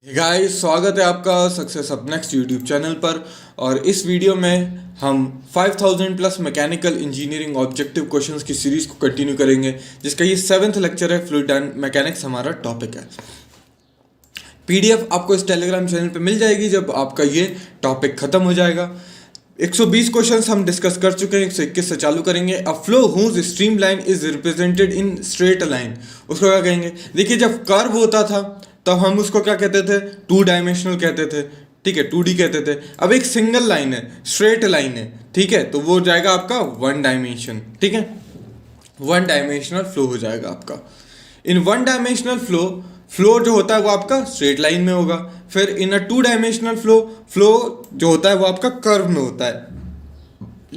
Guys, स्वागत है आपका success up next YouTube channel पर। और इस वीडियो में हम 5000 plus mechanical engineering objective questions की सीरीज को कंटिन्यू करेंगे, जिसका ये 7th लेक्चर है। फ्लूइड मैकेनिक्स हमारा टॉपिक है। पीडीएफ आपको इस टेलीग्राम चैनल पे मिल जाएगी जब आपका ये टॉपिक खत्म हो जाएगा। 120 क्वेश्चंस हम डिस्कस कर चुके हैं, 121 से चालू करेंगे। A flow whose stream line is represented in straight line, उसको क्या कहेंगे? देखिए, जब कर्व होता था तब हम उसको क्या कहते थे? 2 डायमेंशनल कहते थे, ठीक है, 2D कहते थे। अब एक सिंगल लाइन है, स्ट्रेट लाइन है, ठीक है, तो वो हो जाएगा आपका 1 डायमेंशन, ठीक है, 1 डायमेंशनल फ्लो हो जाएगा आपका। इन 1 डायमेंशनल फ्लो जो होता है वो आपका स्ट्रेट लाइन में होगा। फिर इन अ 2 डायमेंशनल फ्लो जो होता है वो आपका कर्व में होता है।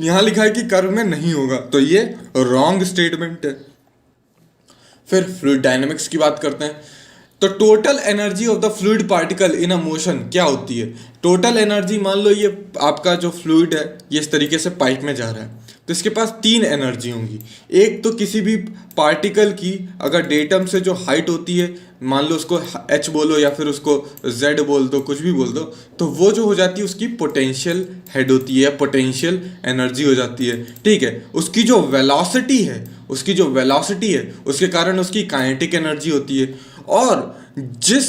यहां लिखा है कि कर्व में नहीं होगा, तो ये रॉन्ग स्टेटमेंट है। फिर फ्लूइड डायनेमिक्स की बात करते हैं। तो total energy of the fluid particle in a motion क्या होती है? टोटल एनर्जी, मान लो ये आपका जो फ्लूइड है ये इस तरीके से पाइप में जा रहा है, तो इसके पास 3 एनर्जी होंगी। एक तो किसी भी पार्टिकल की अगर डेटम से जो हाइट होती है, मान लो उसको h बोलो या फिर उसको z बोल दो, कुछ भी बोल दो, तो वो जो हो जाती है उसकी पोटेंशियल हेड होती है, पोटेंशियल एनर्जी हो जाती है, ठीक है। उसकी जो वेलोसिटी है उसके कारण उसकी काइनेटिक एनर्जी होती है। और जिस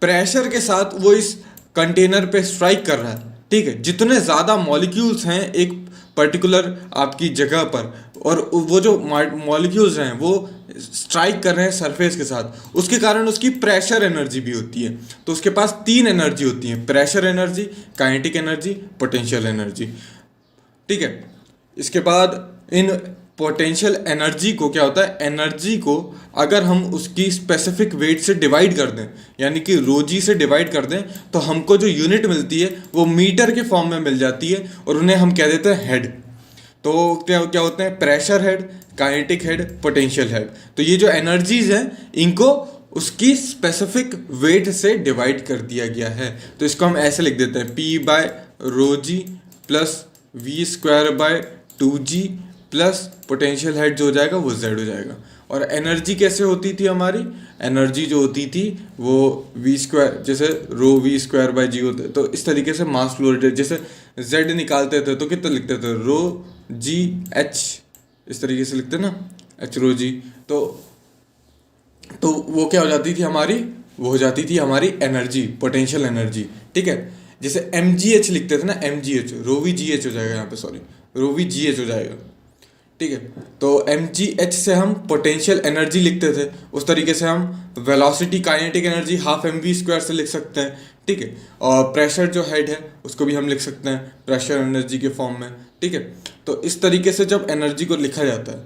प्रेशर के साथ वो इस कंटेनर पे स्ट्राइक कर रहा है, ठीक है, जितने ज़्यादा मॉलिक्यूल्स हैं एक पर्टिकुलर आपकी जगह पर, और वो जो मॉलिक्यूल्स हैं वो स्ट्राइक कर रहे हैं सरफेस के साथ, उसके कारण उसकी प्रेशर एनर्जी भी होती है। तो उसके पास 3 एनर्जी होती हैं: pressure energy, kinetic energy, potential energy, ठीक है। इसके बाद इन पोटेंशियल एनर्जी को क्या होता है? एनर्जी को अगर हम उसकी स्पेसिफिक वेट से डिवाइड कर दें, यानी कि ρg से डिवाइड कर दें, तो हमको जो यूनिट मिलती है वो मीटर के फॉर्म में मिल जाती है, और उन्हें हम कह देते हैं हेड। तो क्या होते हैं? Pressure head, kinetic head, potential head. तो ये जो एनर्जीज हैं इनको उसकी स्पेसिफिक वेट से डिवाइड कर दिया गया है। तो इसको हम ऐसे लिख देते हैं: P/ρg plus V²/2g plus potential head जो हो जाएगा वो z हो जाएगा। और एनर्जी कैसे होती थी हमारी? एनर्जी जो होती थी वो V², जैसे ρV²/g होते, तो इस तरीके से मास फ्लो रेट, जैसे z निकालते थे तो कितना लिखते थे? ρgh, इस तरीके से लिखते ना, h ρg। तो वो क्या हो जाती थी हमारी? वो हो जाती थी हमारी एनर्जी, पोटेंशियल एनर्जी, ठीक है। जैसे mgh लिखते थे ना, mgh, ρVgh हो जाएगा यहाँ पे, सॉरी, ρVgh हो जाएगा, ठीक है। तो mgh से हम पोटेंशियल एनर्जी लिखते थे, उस तरीके से हम वेलोसिटी, काइनेटिक एनर्जी 12mv² से लिख सकते हैं, ठीक है। और प्रेशर जो हेड है उसको भी हम लिख सकते हैं प्रेशर एनर्जी के फॉर्म में, ठीक है। तो इस तरीके से जब एनर्जी को लिखा जाता है,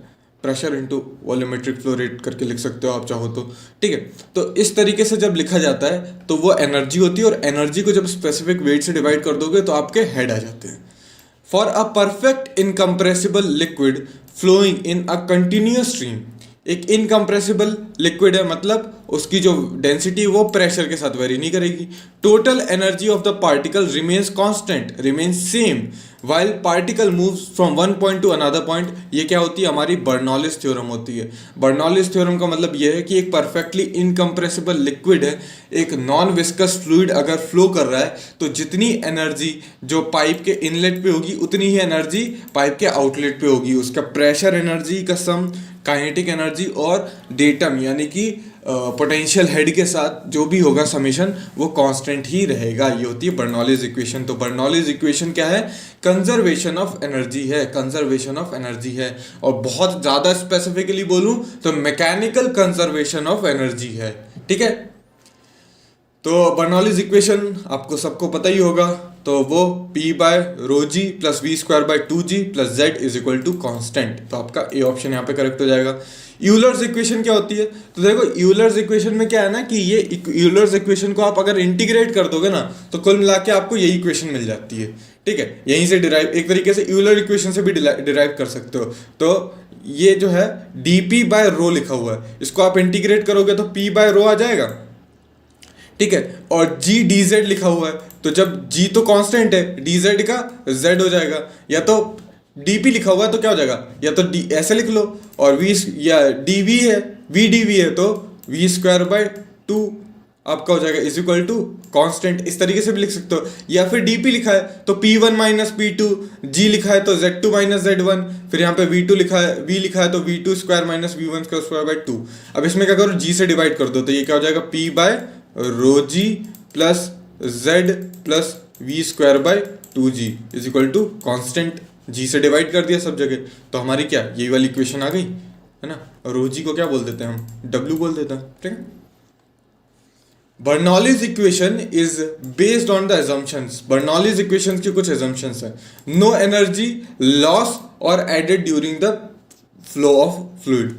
pressure into volumetric flow rate करके लिख सकते हो आप चाहो तो, ठीक है। तो इस तरीके से जब लिखा जाता है तो वो एनर्जी होती है, और एनर्जी को जब स्पेसिफिक वेट से डिवाइड कर दोगे तो आपके हेड आ जाते हैं। For a perfect incompressible liquid flowing in a continuous stream, एक इनकम्प्रेसिबल लिक्विड है, मतलब उसकी जो डेंसिटी वो प्रेशर के साथ वेरी नहीं करेगी। Total energy of the particle remains constant, remains same, while particle moves from one point two another point. ये क्या होती है? हमारी बर्नौलिस थ्योरम होती है। बर्नौलिस थ्योरम का मतलब ये है कि एक परफेक्टली इनकम्प्रेसिबल लिक्विड है, एक नॉन विस्कस फ्लूइड अगर फ्लो कर रहा है, तो जितनी एनर्जी जो पाइप के इनलेट पे होगी उतनी ही एनर्जी पाइप के आउटलेट पे होगी। उसका प्रेशर एनर्जी का सम, काइनेटिक एनर्जी और डेटम यानी कि पोटेंशियल हेड के साथ जो भी होगा समेशन, वो कांस्टेंट ही रहेगा। ये होती है बर्नौलिस इक्वेशन। तो बर्नौलिस इक्वेशन क्या है? कंजर्वेशन ऑफ एनर्जी है, कंजर्वेशन ऑफ एनर्जी है। और बहुत ज़्यादा स्पेसिफिकली बोलूँ तो मैकेनिकल कंजर्वेशन ऑफ एनर्जी है, ठीक है। तो बर्नौलिस इक्वेशन आपको सबको पता ही होगा, तो वो P/ρg plus V²/2g plus z is equal to constant. तो आपका ए ऑप्शन यहाँ पे करेक्ट हो जाएगा। यूलर्स इक्वेशन क्या होती है? तो देखो, यूलर्स इक्वेशन में क्या है ना कि ये यूलर्स इक्वेशन को आप अगर इंटीग्रेट कर दोगे ना तो कुल मिला के आपको यही इक्वेशन मिल जाती है, ठीक है। यहीं से डिराइव, एक तरीके से यूलर इक्वेशन से भी डिराइव कर सकते हो। तो ये जो है dp/ρ लिखा हुआ है, इसको आप इंटीग्रेट करोगे तो p/ρ आ जाएगा, ठीक है। और g dz लिखा हुआ है, तो जब g तो कांस्टेंट है, dz का z हो जाएगा। या तो dp लिखा हुआ है तो क्या हो जाएगा? या तो ऐसे लिख लो, और v या dv है, v dv है तो v²/2 आपका हो जाएगा इज इक्वल टू कॉन्स्टेंट, इस तरीके से भी लिख सकते हो। या फिर डी पी लिखा है तो P1 माइनस P2, जी लिखा है तो Z2 माइनस Z1, फिर यहाँ पे V2 लिखा है, V लिखा है तो V2 square minus V1 square by 2। अब इसमें क्या करो, जी से डिवाइड कर दो तो ये क्या हो जाएगा P by rho g plus Z plus V square by 2G is equal to constant. G से डिवाइड कर दिया सब जगह, तो हमारी क्या यही वाली इक्वेशन आ गई है ना। रो जी को क्या बोल देते हैं हम, W बोल देते हैं, ठीक है। Bernoulli's equation is based on the assumptions। Bernoulli's equation की कुछ assumptions है। नो एनर्जी लॉस और added during the flow of fluid,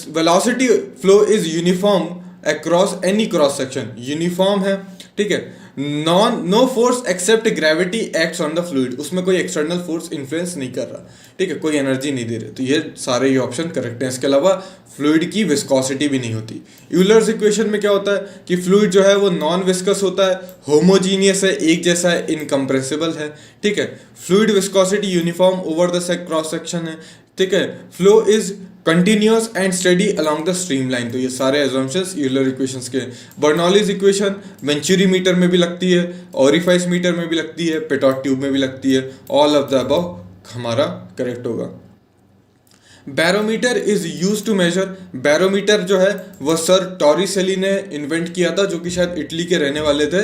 velocity flow is uniform across any cross section, uniform है, ठीक है। No force except gravity acts on the fluid, उसमें कोई external force influence नहीं कर रहा, ठीक है, कोई एनर्जी नहीं दे रहे, तो ये सारे ये ऑप्शन करेक्ट हैं। इसके अलावा फ्लूइड की विस्कोसिटी भी नहीं होती। यूलर्स इक्वेशन में क्या होता है कि फ्लूइड जो है वो नॉन विस्कस होता है, होमोजीनियस है, एक जैसा है, इनकम्प्रेसिबल है, ठीक है। Fluid viscosity uniform over the cross section है, ठीक है। Flow is continuous and study along the stream line, तो ये सारे एजम्पशंस यूलर इक्वेशंस के। बर्नौलीज इक्वेशन वेंचुरी मीटर में भी लगती है, ओरिफाइस मीटर में भी लगती है, पेटोट ट्यूब में भी लगती है। ऑल ऑफ द अबव हमारा करेक्ट होगा। Barometer is use to measure, barometer जो है वह सर टॉरिसेली ने इन्वेंट किया था, जो कि शायद इटली के रहने वाले थे,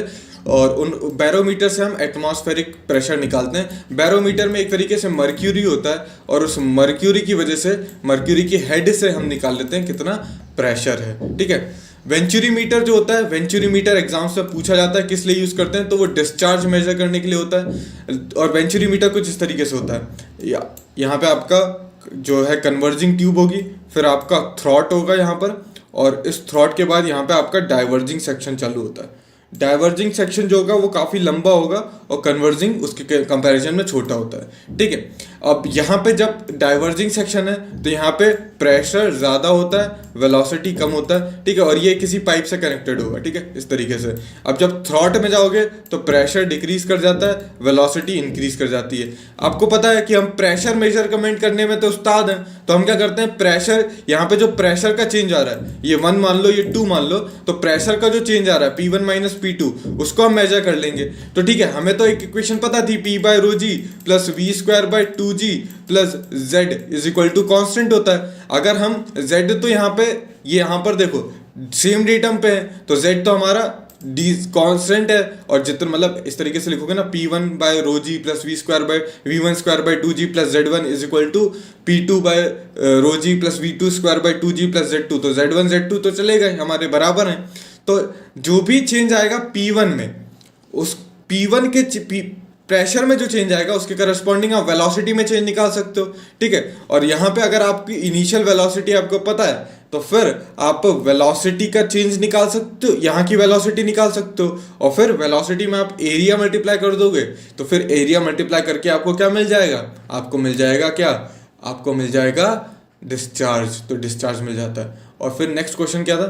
और उन बैरोमीटर से हम एटमॉस्फेरिक प्रेशर निकालते हैं। बैरोमीटर में एक तरीके से मर्क्यूरी होता है, और उस मर्क्यूरी की वजह से मर्क्यूरी की हेड से हम निकाल लेते हैं कितना प्रेशर है, ठीक है। वेंचुरी मीटर जो होता है, वेंचुरी मीटर एग्जाम्स में पूछा जाता है किस लिए यूज करते हैं, तो वो डिस्चार्ज मेजर करने के लिए होता है। और वेंचुरी मीटर कुछ इस तरीके से होता है, यहाँ पे आपका जो है कन्वर्जिंग ट्यूब होगी, फिर आपका थ्रॉट होगा यहाँ पर, और इस थ्रॉट के बाद यहाँ पे आपका डाइवर्जिंग सेक्शन चालू होता है। डाइवर्जिंग सेक्शन जो होगा वो काफ़ी लंबा होगा, और कन्वर्जिंग उसके कंपैरिजन में छोटा होता है, ठीक है। अब यहाँ पे जब डाइवर्जिंग सेक्शन है तो यहाँ पे प्रेशर ज़्यादा होता है, वेलोसिटी कम होता है, ठीक है, और ये किसी पाइप से कनेक्टेड होगा, ठीक है, इस तरीके से। अब जब थ्रॉट में जाओगे तो प्रेशर डिक्रीज कर जाता है, वेलोसिटी इंक्रीज कर जाती है। आपको पता है कि हम प्रेशर मेजरमेंट करने में तो उस्ताद हैं, तो हम क्या करते हैं, प्रेशर यहाँ पे जो प्रेशर का चेंज आ रहा है, ये 1 मान लो, ये 2 मान लो, तो प्रेशर का जो चेंज आ रहा है P1 माइनस P2 उसको हम मेजर कर लेंगे। तो ठीक है, हमें तो एक इक्वेशन पता थी, P by rho g plus V square by 2G plus Z is equal to constant होता है। अगर हम Z तो यहाँ पे, ये यहाँ पर देखो सेम डेटम पे है, तो Z तो हमारा डी कॉन्स्टेंट है, और जितना मतलब इस तरीके से लिखोगे ना, P1 by rho g plus V square by V1 square by 2G plus Z1 is equal to P2 by rho g plus V2 square by 2G plus Z2, तो Z1 Z2 तो चलेगा हमारे बराबर हैं। तो जो भी चेंज आएगा P1 में, उस P1 के प्रेशर में जो चेंज आएगा उसके करस्पॉन्डिंग आप वेलोसिटी में चेंज निकाल सकते हो, ठीक है। और यहाँ पे अगर आपकी इनिशियल वेलोसिटी आपको पता है तो फिर आप वेलोसिटी का चेंज निकाल सकते हो, यहाँ की वेलोसिटी निकाल सकते हो, और फिर वेलोसिटी में आप एरिया मल्टीप्लाई कर दोगे, तो फिर एरिया मल्टीप्लाई करके आपको क्या मिल जाएगा, आपको मिल जाएगा क्या, आपको मिल जाएगा डिस्चार्ज, तो डिस्चार्ज मिल जाता है। और फिर नेक्स्ट क्वेश्चन क्या था,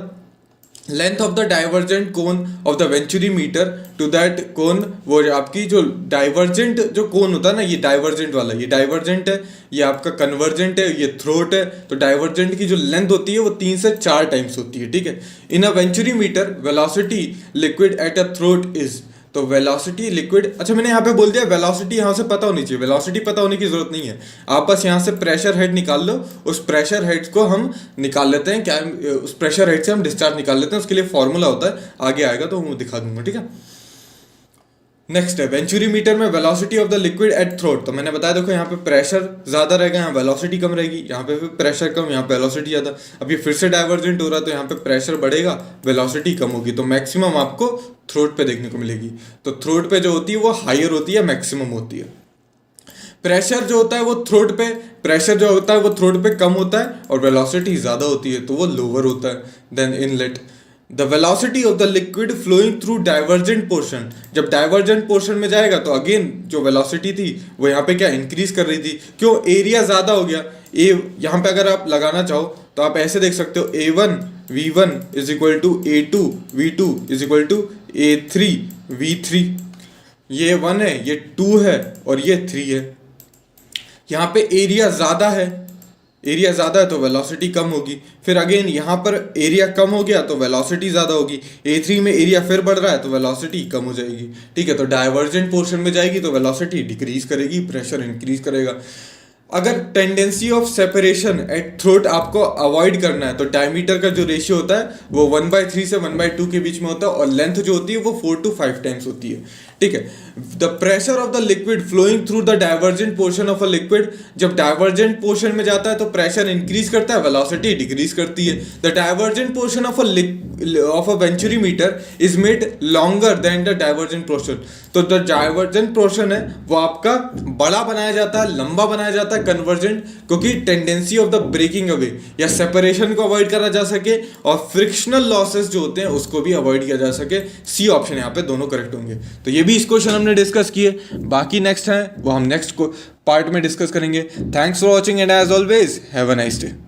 length of the divergent cone of the venturi meter to that cone, वो आपकी जो डाइवर्जेंट जो कोन होता है ना, ये डाइवर्जेंट वाला, ये डाइवर्जेंट है, ये आपका कन्वर्जेंट है, ये थ्रोट है। तो डाइवर्जेंट की जो लेंथ होती है वो 3 से 4 टाइम्स होती है, ठीक है। In a venturi meter velocity liquid at a throat is, तो वेलोसिटी लिक्विड, अच्छा मैंने यहाँ पे बोल दिया वेलोसिटी यहाँ से पता होनी चाहिए, वेलोसिटी पता होने की जरूरत नहीं है, आप बस यहाँ से प्रेशर हेड निकाल लो, उस प्रेशर हेड को हम निकाल लेते हैं, क्या उस प्रेशर हेड से हम डिस्चार्ज निकाल लेते हैं, उसके लिए फॉर्मूला होता है, आगे आएगा तो मैं दिखा दूंगा, ठीक है। नेक्स्ट है वेंचुरी मीटर में velocity of the liquid at throat, तो मैंने बताया देखो यहाँ पे प्रेशर ज्यादा रहेगा, यहाँ वेलोसिटी कम रहेगी, यहाँ पे प्रेशर कम, यहाँ पे वेलोसिटी ज्यादा। अब ये फिर से डाइवर्जेंट हो रहा है तो यहाँ पे प्रेशर बढ़ेगा, वेलोसिटी कम होगी, तो मैक्सिमम आपको थ्रोट पे देखने को मिलेगी। तो थ्रोट पे जो होती है वो हायर होती है, मैक्सिमम होती है। प्रेशर जो होता है वो थ्रोट पे, प्रेशर जो होता है वो थ्रोट पे कम होता है, और वेलोसिटी ज्यादा होती है तो वो लोअर होता है then inlet. The velocity of the liquid flowing through divergent portion, जब डाइवर्जेंट पोर्शन में जाएगा तो अगेन जो वेलोसिटी थी वो यहाँ पे क्या इंक्रीज कर रही थी, क्यों, एरिया ज्यादा हो गया। यहाँ पे अगर आप लगाना चाहो तो आप ऐसे देख सकते हो, A1 V1 is equal to A2 V2 is equal to A3 V3, ये 1 है, ये 2 है और ये 3 है। यहाँ पे एरिया ज्यादा है, एरिया ज़्यादा है तो वेलोसिटी कम होगी। फिर अगेन यहाँ पर एरिया कम हो गया तो वेलोसिटी ज़्यादा होगी। A3 में एरिया फिर बढ़ रहा है तो वेलोसिटी कम हो जाएगी। ठीक है, तो डाइवर्जेंट पोर्शन में जाएगी तो वेलोसिटी डिक्रीज करेगी, प्रेशर इंक्रीज करेगा। अगर tendency of separation at throat आपको अवॉइड करना है तो डायमीटर का जो रेशियो होता है वो 1/3 से 1/2 के बीच में होता है, और लेंथ जो होती है वो 4 to 5 टाइम्स होती है। ठीक है, the pressure of the liquid flowing through the divergent portion of a liquid, जब डाइवर्जेंट पोर्शन में जाता है तो प्रेशर इंक्रीज करता है, वेलोसिटी डिक्रीज करती है। The divergent portion of a venturimeter is made longer than the divergent portion. तो जो डाइवर्जेंट पोर्शन है वो आपका बड़ा बनाया जाता है, लंबा बनाया जाता है कन्वर्जेंट, क्योंकि tendency of the breaking away या सेपरेशन को अवॉइड करा जा सके और फ्रिक्शनल लॉसेस जो होते हैं उसको भी अवॉइड किया जा सके। सी ऑप्शन यहाँ पे दोनों करेक्ट होंगे। तो ये भी इस क्वेश्चन हमने डिस्कस किए, बाकी नेक्स्ट है वो हम नेक्स्ट पार्ट में डिस्कस करेंगे। Thanks for watching and as always have a nice day.